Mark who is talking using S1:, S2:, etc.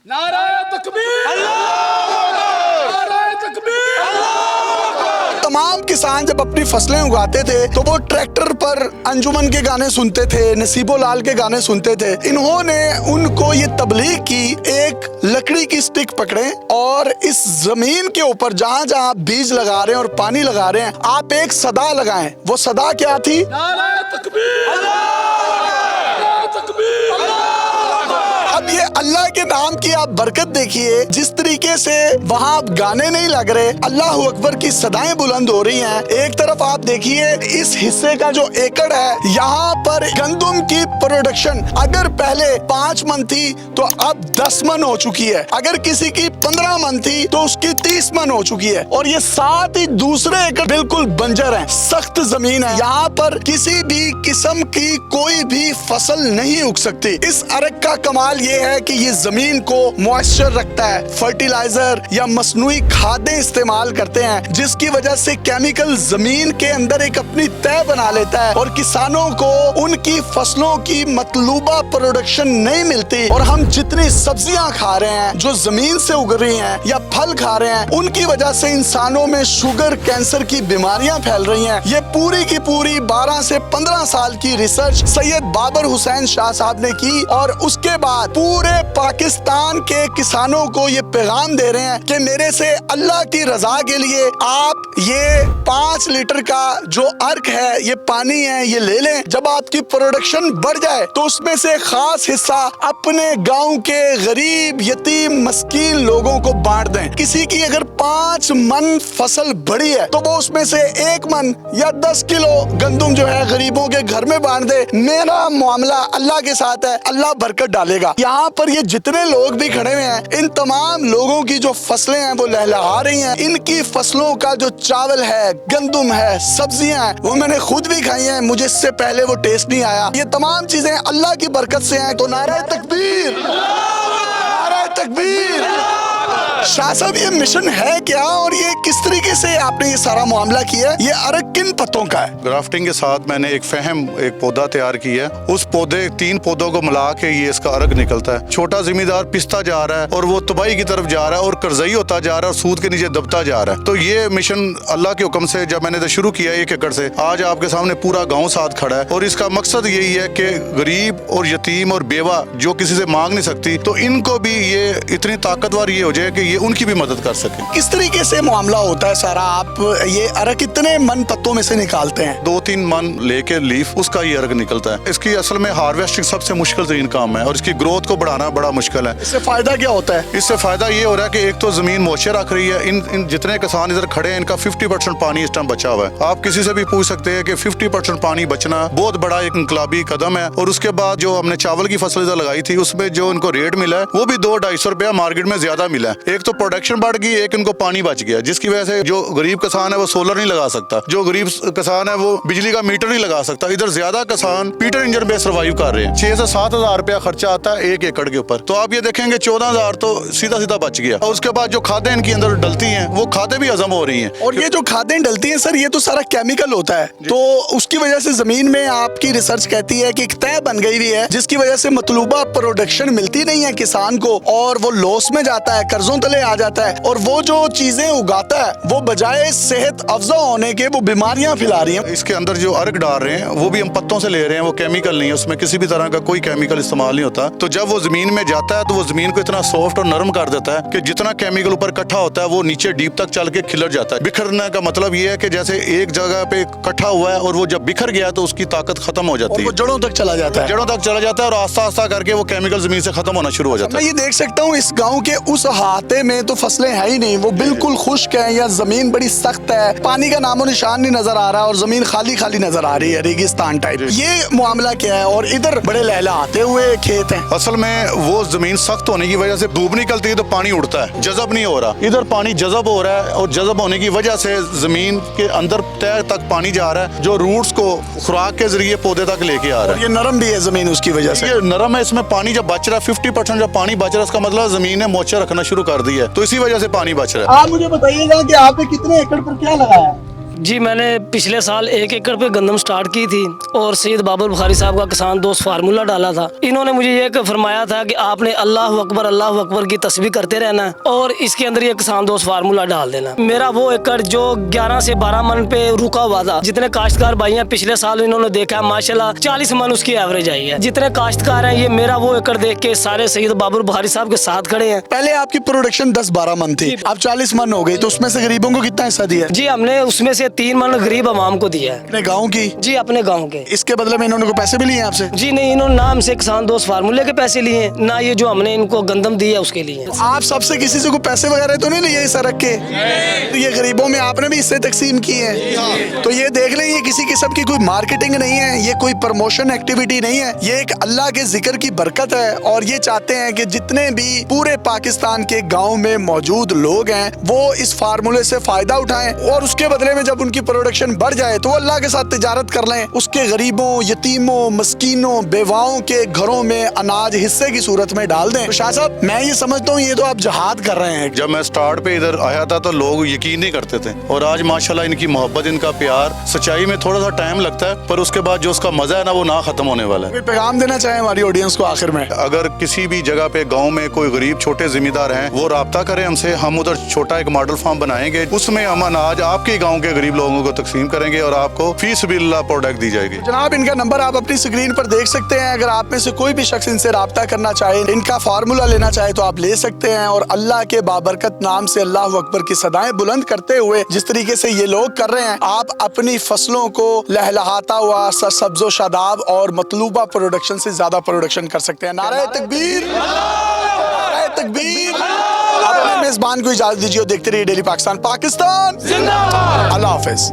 S1: नारा तकबीर, नारा तकबीर।
S2: तमाम किसान जब अपनी फसलें उगाते थे तो वो ट्रैक्टर पर अंजुमन के गाने सुनते थे, नसीबो लाल के गाने सुनते थे। इन्होंने उनको ये तबलीग की, एक लकड़ी की स्टिक पकड़े और इस जमीन के ऊपर जहाँ जहाँ आप बीज लगा रहे हैं और पानी लगा रहे हैं, आप एक सदा लगाएं। वो सदा क्या थी?
S1: नारा तकबीर, नारा तकबीर।
S2: अब ये अल्लाह के नाम की आप बरकत देखिए, जिस तरीके से वहाँ अब गाने नहीं लग रहे, अल्लाह अकबर की सदाएं बुलंद हो रही हैं। एक तरफ आप देखिए इस हिस्से का जो एकड़ है, यहाँ पर गंदुम की प्रोडक्शन अगर पहले 5 मन थी तो अब 10 मन हो चुकी है। अगर किसी की 15 मन थी तो उसकी 30 मन हो चुकी है। और ये साथ ही दूसरे एकड़ बिल्कुल बंजर है, सख्त जमीन है, यहाँ पर किसी भी किस्म की कोई भी फसल नहीं उग सकती। इस अरक का कमाल ये है कि ये जमीन को मॉइस्चर रखता है। फर्टिलाइजर या मसनूई खादें इस्तेमाल करते हैं, जिसकी वजह से केमिकल जमीन के अंदर एक अपनी तय बना लेता है और किसानों को उनकी फसलों की मतलूबा प्रोडक्शन नहीं मिलती। और हम जितनी सब्जियां खा रहे हैं जो जमीन से उग रही हैं या फल खा रहे हैं, उनकी वजह से इंसानों में शुगर, कैंसर की बीमारियां फैल रही हैं। ये पूरी की पूरी 12 से 15 साल की रिसर्च सैयद बाबर हुसैन शाह साहब ने की और उसके बाद पूरे पाकिस्तान के किसानों को ये पैगाम दे रहे हैं कि मेरे से अल्लाह की रजा के लिए आप ये 5 लीटर का जो अर्क है, ये पानी है, ये ले लें। जब आपकी प्रोडक्शन बढ़ जाए तो उसमें से खास हिस्सा अपने गांव के गरीब, यतीम, मस्कीन लोगों को बांट दें। किसी की अगर 5 मन फसल बढ़ी है तो वो उसमें से 1 मन या 10 किलो गंदुम जो है गरीबों के घर में बांट दे। मेरा मामला अल्लाह के साथ है, अल्लाह बरकत डालेगा। यहाँ पर ये जितने लोग भी खड़े हुए हैं, इन तमाम लोगों की जो फसलें हैं वो लहलहा रही हैं। इनकी फसलों का जो चावल है, गंदुम है, सब्जियां हैं, वो मैंने खुद भी खाई हैं। मुझे इससे पहले वो टेस्ट नहीं आया। ये तमाम चीजें अल्लाह की बरकत से हैं। तो नारा तकबीर, नारा तकबीर। शाह साहब, ये मिशन है क्या और ये किस तरीके से आपने ये सारा मामला किया? ये अरक किन पत्तों का है?
S3: ग्राफ्टिंग के साथ मैंने एक पौधा तैयार किया है। उस पौधे 3 पौधों को मिला के ये इसका अरक निकलता है। छोटा जिम्मेदार पिसता जा रहा है और वो तबाही की तरफ जा रहा है और कर्जई होता जा रहा है और सूद के नीचे दबता जा रहा है। तो ये मिशन अल्लाह के हुक्म से जब मैंने तो शुरू किया 1 एकड़ से, आज आपके सामने पूरा गाँव साथ खड़ा है। और इसका मकसद यही है कि गरीब और यतीम और बेवा जो किसी से मांग नहीं सकती, तो इनको भी ये इतनी ताकतवर ये हो जाए कि ये उनकी भी मदद कर सके।
S2: किस तरीके से मामला होता है सारा? आप ये अरक कितने मन पत्तों में से निकालते हैं?
S3: 2-3 मन लेके लीफ उसका ये अरक निकलता है। इसकी असल में हार्वेस्टिंग सबसे मुश्किल तरीन काम है और इसकी ग्रोथ को बढ़ाना बड़ा मुश्किल है।
S2: इससे फायदा क्या होता है?
S3: इससे फायदा ये हो रहा है कि एक तो जमीन मॉइस्चर रख रही है। इन जितने किसान इधर खड़े हैं, इनका 50% पानी इस टाइम बचा हुआ है। आप किसी से भी पूछ सकते हैं कि 50% पानी बचना बहुत बड़ा एक इनकलाबी कदम है। और उसके बाद जो हमने चावल की फसल इधर लगाई थी, उसमें जो इनको रेट मिला है वो भी 200-250 रुपया मार्केट में ज्यादा मिला है। एक तो प्रोडक्शन बढ़ गई, एक इनको पानी बच गया, जिसकी वजह से जो गरीब किसान है वो सोलर नहीं लगा सकता, जो गरीब किसान है वो बिजली का मीटर नहीं लगा सकता। इधर ज्यादा किसान पीटर इंजन पे सर्वाइव कर रहे हैं। 6 से 7 हजार रुपया खर्चा आता है 1 एकड़ के ऊपर। तो आप ये देखेंगे 14,000 तो सीधा सीधा बच गया। और उसके बाद जो खादें इनके अंदर डलती हैं, वो खादें भी हजम हो रही हैं।
S2: और ये जो खादें डलती हैं सर, ये तो सारा केमिकल होता है, तो उसकी वजह से जमीन में आपकी रिसर्च कहती है कि एक तय बन गई हुई है, जिसकी वजह से मतलूबा प्रोडक्शन मिलती नहीं है किसान को और वो लॉस में जाता है, कर्जों तले आ जाता है। और वो जो चीजें उगाता है वो बजाय सेहत अफजा होने के वो बीमारियां फैला रही हैं।
S3: इसके अंदर जो अर्क डाल रहे हैं वो भी हम पत्तों से ले रहे हैं, वो केमिकल नहीं है, उसमें किसी भी तरह का कोई केमिकल इस्तेमाल नहीं होता। तो जब वो जमीन में जाता है तो वो जमीन को इतना सॉफ्ट और नरम कर देता है कि जितना केमिकल ऊपर इकट्ठा होता है वो नीचे डीप तक चल के खिलर जाता है। बिखरने का मतलब ये है कि जैसे एक जगह पे इकट्ठा हुआ है और वो जब बिखर गया तो उसकी ताकत खत्म हो जाती है,
S2: वो जड़ों तक चला जाता है,
S3: जड़ों तक चला जाता है और आस्ता आस्ता करके वो केमिकल जमीन से खत्म होना शुरू हो जाता है।
S2: मैं ये देख सकता हूँ इस गाँव के उस अहाते में तो फसलें है ही नहीं, वो बिल्कुल खुश्क है या जमीन बड़ी सख्त है, पानी का नामो निशान नहीं नजर आ रहा और जमीन खाली खाली नजर आ रही है, रेगिस्तान टाइप। ये मामला क्या है? और इधर बड़े लहलहाते हुए खेत हैं।
S3: असल में वो जमीन सख्त होने की वजह से धूप निकलती है तो पानी उड़ता है, जज़ब नहीं हो रहा। इधर पानी जज़ब हो रहा है और जज़ब होने की वजह से जमीन के अंदर तय तक पानी जा रहा है, जो रूट्स को खुराक के जरिए पौधे तक लेके आ रहा है।
S2: ये नरम भी है जमीन उसकी वजह से।
S3: ये नरम है, इसमें पानी जब बच रहा है 50% जब पानी बच रहा है, इसका मतलब जमीन ने मॉइस्चर रखना शुरू कर दी है, तो इसी वजह से पानी बच रहा है।
S2: आप मुझे बताइएगा कि आपने कितने एकड़ पर क्या लगाया?
S4: जी मैंने पिछले साल 1 एकड़ पे गंदम स्टार्ट की थी और सैयद बाबर बुखारी साहब का किसान दोस्त फार्मूला डाला था। इन्होंने मुझे ये फरमाया था कि आपने अल्लाह अकबर की तस्बीह करते रहना है और इसके अंदर ये किसान दोस्त फार्मूला डाल देना। मेरा वो एकड़ जो 11 से 12 मन पे रुका हुआ था, जितने काश्तकार भाई हैं पिछले साल इन्होंने देखा माशाल्लाह 40 मन उसकी एवरेज आई है। जितने काश्तकार हैं ये मेरा वो एकड़ देख के सारे सैयद बाबर बुखारी साहब के साथ खड़े हैं।
S2: पहले आपकी प्रोडक्शन 10-12 मन थी, अब 40 मन हो गई, तो उसमें से गरीबों को कितना हिस्सा दिया?
S4: जी हमने उसमें से 3 मन गरीब आवाम को दिया है।
S2: अपने गाँव की?
S4: जी अपने गाँव के।
S2: इसके बदले में इन्होंने को पैसे भी लिए आपसे?
S4: जी नहीं, इन्होंने ना हमसे किसान दोस्त फार्मूले के पैसे लिए, ना ये जो हमने इनको गंदम दी है उसके लिए।
S2: आप सबसे किसी से कोई पैसे वगैरह तो नहीं लिए हिस्सा रख के? तो ये गरीबों में आपने भी हिस्से तकसीम किए हैं। तो ये देख लें, ये किसी किस्म की कोई मार्केटिंग नहीं है, ये कोई प्रमोशन एक्टिविटी नहीं है, ये एक अल्लाह के जिक्र की बरकत है। और ये चाहते हैं कि जितने भी पूरे पाकिस्तान के गाँव में मौजूद लोग हैं वो इस फार्मूले से फायदा उठाएं और उसके बदले में जब उनकी प्रोडक्शन बढ़ जाए तो वो अल्लाह के साथ तिजारत कर लें। उसके गरीबों, यतीमों, मस्कीनों, बेवाओं के घरों में अनाज हिस्से की सूरत में डाल दें। तो शाह साहब मैं ये समझता हूँ ये तो आप जहाद कर रहे हैं।
S3: जब मैं स्टार्ट पे इधर आया था तो लोग यकीन नहीं करते थे और आज माशाल्लाह इनकी मोहब्बत, इनका प्यार, सच्चाई में थोड़ा सा टाइम लगता है पर उसके बाद जो उसका मजा है ना वो ना खत्म होने वाला है।
S2: कोई पैगाम देना चाहें हमारी ऑडियंस को आखिर में?
S3: अगर किसी भी जगह पे गांव में कोई गरीब छोटे जिम्मेदार हैं वो राब्ता करें हमसे, हम उधर छोटा एक मॉडल फार्म बनाएंगे, उसमें हम अनाज आपके गांव के गरीब लोगों को तकसीम करेंगे और आपको फी सबिलिल्लाह प्रोडक्ट दी जाएगी।
S2: जनाब इनका नंबर आप अपनी स्क्रीन पर देख सकते हैं। अगर आप में से कोई भी शख्स इनसे राब्ता करना चाहे, इनका फार्मूला लेना चाहे तो आप ले सकते हैं। और अल्लाह के बाबरकत नाम से अल्लाह अकबर की सदाएं बुलंद करते हुए जिस तरीके से ये लोग कर रहे हैं, आप अपनी फसलों को लहलहाता हुआ सरसब्जो शादाब और मतलूबा प्रोडक्शन से ज्यादा प्रोडक्शन कर सकते हैं। नारे तकबीर, नारे तकबीर। अपने मेजबान को इजाजत दीजिए। देखते रहिए डेली पाकिस्तान। पाकिस्तान जिंदाबाद। अल्लाह हाफिज।